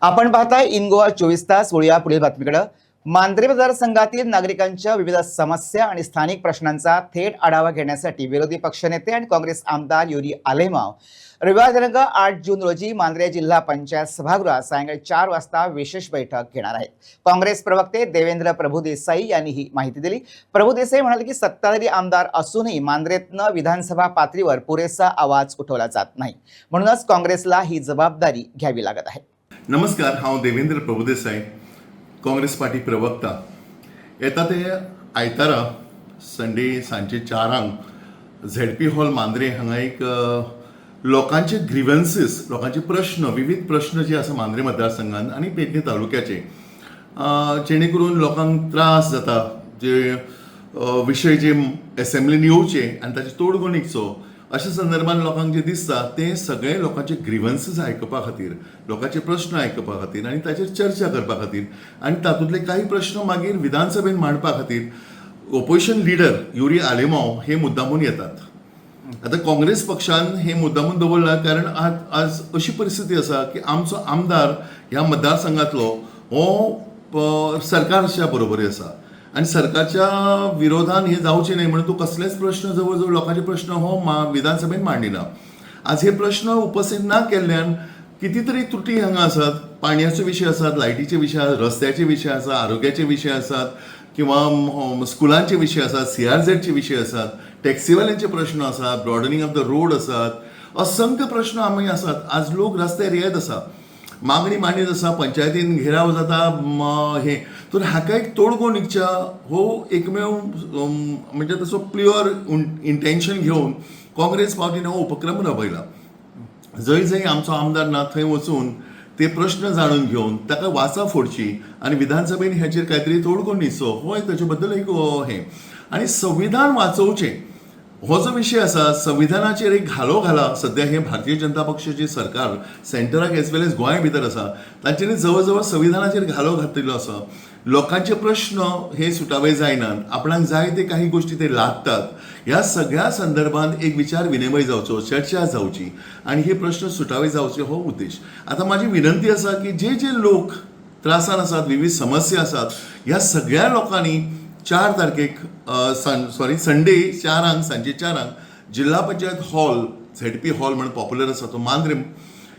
आपण पाहताय इन गोवा 24 तास. वळूया पुढील बातमीकडे. मांद्रे मतदारसंघातील नागरिकांच्या विविध समस्या आणि स्थानिक प्रश्नांचा थेट आढावा घेण्यासाठी विरोधी पक्षनेते आणि काँग्रेस आमदार युरी आलेमाव रविवार दिनांक 8 जून रोजी मांद्रे जिल्हा पंचायत सभागृहात सायंकाळी 4 वाजता विशेष बैठक घेणार आहेत. काँग्रेस प्रवक्ते देवेंद्र प्रभुदेसाई यांनी ही माहिती दिली. प्रभुदेसाई म्हणाले की सत्ताधारी आमदार असूनही मांद्रेतनं विधानसभा पातळीवर पुरेसा आवाज उठवला जात नाही, म्हणूनच काँग्रेसला ही जबाबदारी घ्यावी लागत आहे. नमस्कार, हांव देवेंद्र प्रभुदेसाई, काँग्रेस पार्टी प्रवक्ता. येता ते आयतारा संडे सांजे 4 झेडपी हॉल मांद्रे हांगा एक लोकांचे ग्रीवन्सीस, लोकांचे प्रश्न, विविध प्रश्न जे आसा मांद्रे मतदारसंघात आणि पेडणे तालुक्याचे, जेणे करून लोकांक त्रास जाता, जे विशय जे असेंब्लीन येवचे आनी ताचे तोडगोणीचो अशा संदर्भात लोकांक जे दिसता ते सगळे लोकांचे ग्रीवन्सीस आयकपा खातीर, लोकांचे प्रश्न आयकपा खातीर आनी ताचेर चर्चा करपा खातीर आनी तातूंतले काही प्रश्न मागीर विधानसभेन मांडपा खातीर ओपोजिशन लिडर युरी आलेमाव हे मुद्दामून येतात. आता काँग्रेस पक्षान हे मुद्दामून दवरला कारण आज अशी परिस्थिती आसा की आमचो आमदार ह्या मतदारसंघातलो हो सरकारच्या बरोबरी आसा आणि सरकारच्या विरोधान हे जावचे नाही म्हणून तो कसलेच प्रश्न जवळ लोकांचे प्रश्न हो विधानसभेत मांडिना. आज हे प्रश्न उपस्थित ना केल्ल्यान कितीतरी त्रुटी हांगा आसात. पाण्याचे विशय आसात, लायटीचे विशय आसात, रस्त्याचे विशय आसात, आरोग्याचे विशय आसात किंवा स्कुलांचे विशय आसात, CRZ विशय आसात, टॅक्सीवाल्यांचे प्रश्न आसात, ब्रॉडनिंग ऑफ द रोड आसात, असंख्य प्रश्न आमी आसात. आज लोक रस्त्यार येत आसा, मागणी मांडीत आसा, पंचायतीन घेराव जाता हे. तर हाका एक तोडगो निघच्या हो एकमेव म्हणजे तसो प्युअर इंटेन्शन घेवन काँग्रेस पार्टीन हो उपक्रम राबयला. जंय जंय आमचो आमदार ना थंय वचून ते प्रश्न जाणून घेवन ताका वाचा फोडची आणि विधानसभेन हेचेर काहीतरी तोडगो न्हिदचो हो ताचे बद्दल एक हे. आणि संविधान वाचोवचें हो जो विशय आसा, संविधानाचेर एक घालो घाला. सध्या हे भारतीय जनता पक्षाचे सरकार सेंटराक एज वेल एज गोंया भितर आसा, तांच्यांनी जवळ जवळ संविधानाचेर घालो घातिल्लो आसा. लोकांचे प्रश्न हे सुटावे जायनात, आपणाक जाय ते काही गोष्टी ते लादतात. ह्या सगळ्या संदर्भात एक विचार विनिमय जावचो, चर्चा जावची आणि हे प्रश्न सुटावे जावचे हो उद्देश. आता माझी विनंती आसा की जे जे लोक त्रासान आसात, विविध समस्या आसात, ह्या सगळ्या लोकांनी 4 तारखेक संडे 4 सांजे 4 जिल्हा पंचायत हॉल, झेडपी हॉल म्हणून पॉप्युलर आसा तो मांद्रे,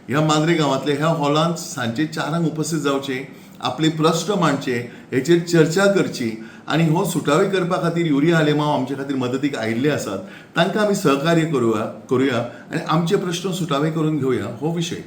ह्या मांद्रे गांवांतल्या ह्या हॉलांत सांजे 4 उपस्थित जावचे, आपले प्रश्न मांडचे, हेचेर चर्चा करची आणि हो सुटावे करपा खातीर युरी आलेमाव आमचे खातीर मदतीक आयिल्ले आसात. तांकां आमी सहकार्य करूया आणि आमचे प्रश्न सुटावे करून घेवया हो विशय.